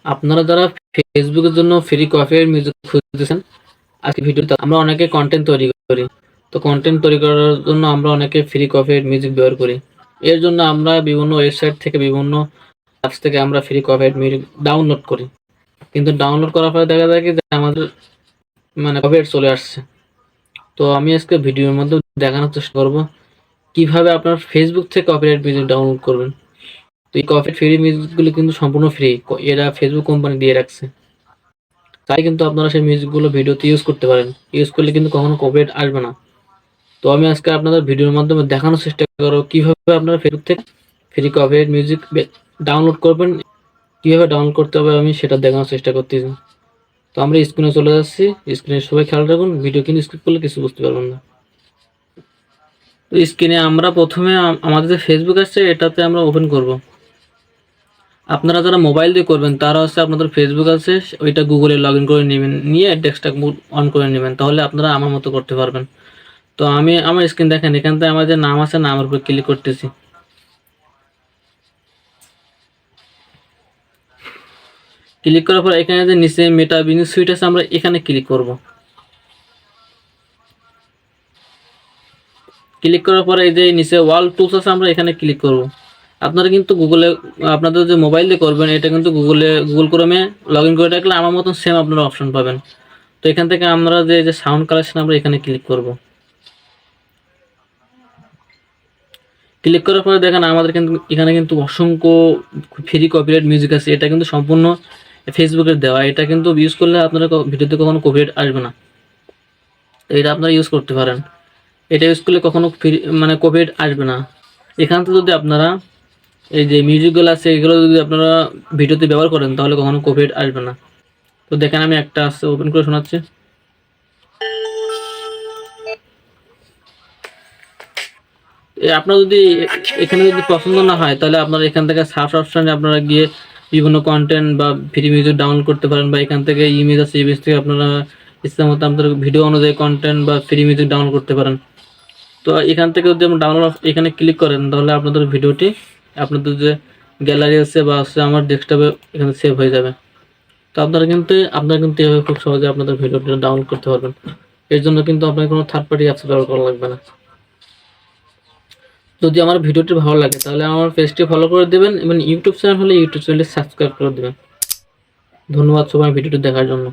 আপনারা যারা ফেসবুকের জন্য ফ্রি কপিরাইট মিউজিক খুঁজতেছেন, আজকে ভিডিওতে আমরা অনেকে কন্টেন্ট তৈরি করি। তো কন্টেন্ট তৈরি করার জন্য আমরা অনেকে ফ্রি কপিরাইট মিউজিক ব্যবহার করি। এর জন্য আমরা বিভিন্ন ওয়েবসাইট থেকে, বিভিন্ন অ্যাপস থেকে আমরা ফ্রি কপিরাইট মিউজিক ডাউনলোড করি। কিন্তু ডাউনলোড করার পরে দেখা যায় কি যে আমাদের কপিরাইট চলে আসছে। তো আমি আজকে ভিডিওর মধ্যে দেখানোর চেষ্টা করব কিভাবে আপনার ফেসবুক থেকে কপিরাইট মিউজিক ডাউনলোড করবেন। তো এই কপিরাইট ফ্রি মিউজিকগুলো কিন্তু সম্পূর্ণ ফ্রি, এরা ফেসবুক কোম্পানি দিয়ে রাখছে। তাই কিন্তু আপনারা সেই মিউজিকগুলো ভিডিওতে ইউজ করতে পারেন। ইউজ করলে কিন্তু কখনো কপিরাইট আসবে না। তো আমি আজকে আপনাদের ভিডিওর মাধ্যমে দেখানোর চেষ্টা করব কিভাবে আপনারা ফেসবুক থেকে ফ্রি কপিরাইট মিউজিক ডাউনলোড করবেন, কিভাবে ডাউনলোড করতে হবে আমি সেটা দেখানোর চেষ্টা করতেছি। তো আমরা স্ক্রিনে চলে যাচ্ছি। স্ক্রিনে সবাই খেয়াল রাখুন, ভিডিও কিন্তু স্কিপ করলে কিছু বুঝতে পারবেন না। তো স্ক্রিনে আমরা প্রথমে আমাদের যে ফেসবুক আছে এটাতে আমরা ওপেন করব। আপনারা যারা মোবাইল দিয়ে করবেন তারা হচ্ছে আপনাদের ফেসবুক আছে ওইটা গুগলে লগ ইন করে নেবেন, নিয়ে ডেস্কটপ মোড অন করে নেবেন, তাহলে আপনারা আমার মতো করতে পারবেন। তো আমি আমার স্ক্রিন দেখেন, এখান থেকে আমার যে নাম আছে নামের উপর ক্লিক করতেছি। ক্লিক করার পর এখানে যে নিচে মেটা বিজনেস সুইট আছে আমরা এখানে ক্লিক করব। ক্লিক করার পরে এই যে নিচে ওয়াল টুলস আছে আমরা এখানে ক্লিক করব। আপনারা কিন্তু গুগলে, আপনাদের যে মোবাইল দিয়ে করবেন এটা কিন্তু গুগল ক্রোমে লগ ইন করে রাখলে আমার মতন সেম আপনারা অপশন পাবেন। তো এখান থেকে আমরা যে সাউন্ড কালেকশন আমরা এখানে ক্লিক করব। ক্লিক করার পরে দেখেন আমাদের কিন্তু এখানে কিন্তু অসংখ্য ফ্রি কপিরাইট মিউজিক আছে। এটা কিন্তু সম্পূর্ণ ফেসবুকের দেওয়া। এটা কিন্তু ইউজ করলে আপনারা ভিডিওতে কখনো কপিরাইট আসবে না। তো এটা আপনারা ইউজ করতে পারেন। এটা ইউজ করলে কখনো ফ্রি কপিরাইট আসবে না। এখান থেকে যদি আপনারা এই যে মিউজিকগুলো আছে এগুলো যদি আপনারা ভিডিওতে ব্যবহার করেন তাহলে কখনো কপিরাইট আসবে না। তো দেখেন আমি একটা আছে ওপেন করে শোনাচ্ছি। আপনার যদি এখানে যদি পছন্দ না হয় তাহলে আপনারা এখান থেকে সার্চ অপশনে আপনারা গিয়ে বিভিন্ন কন্টেন্ট বা ফ্রি মিউজিক ডাউনলোড করতে পারেন, বা এখান থেকে ইমেজ আছে, ইমেজ থেকে আপনারা ইচ্ছা মতো আপনাদের ভিডিও অনুযায়ী কন্টেন্ট বা ফ্রি মিউজিক ডাউনলোড করতে পারেন। তো এখান থেকে যদি আপনি ডাউনলোড এখানে ক্লিক করেন তাহলে আপনাদের ভিডিওটি আপনাদের যে গ্যালারি আছে বা হচ্ছে আমার ডেস্কটপে এখানে সেভ হয়ে যাবে। তো আপনারা কিন্তু এভাবে খুব সহজে আপনাদের ভিডিওটি ডাউনলোড করতে পারবেন। এর জন্য কিন্তু আপনার কোনো থার্ড পার্টি অ্যাপস ব্যবহার করা লাগবে না। যদি আমার ভিডিওটি ভালো লাগে তাহলে আমার পেজটি ফলো করে দেবেন এবং ইউটিউব চ্যানেল হলে ইউটিউব চ্যানেলটি সাবস্ক্রাইব করে দেবেন। ধন্যবাদ সবাই ভিডিওটি দেখার জন্য।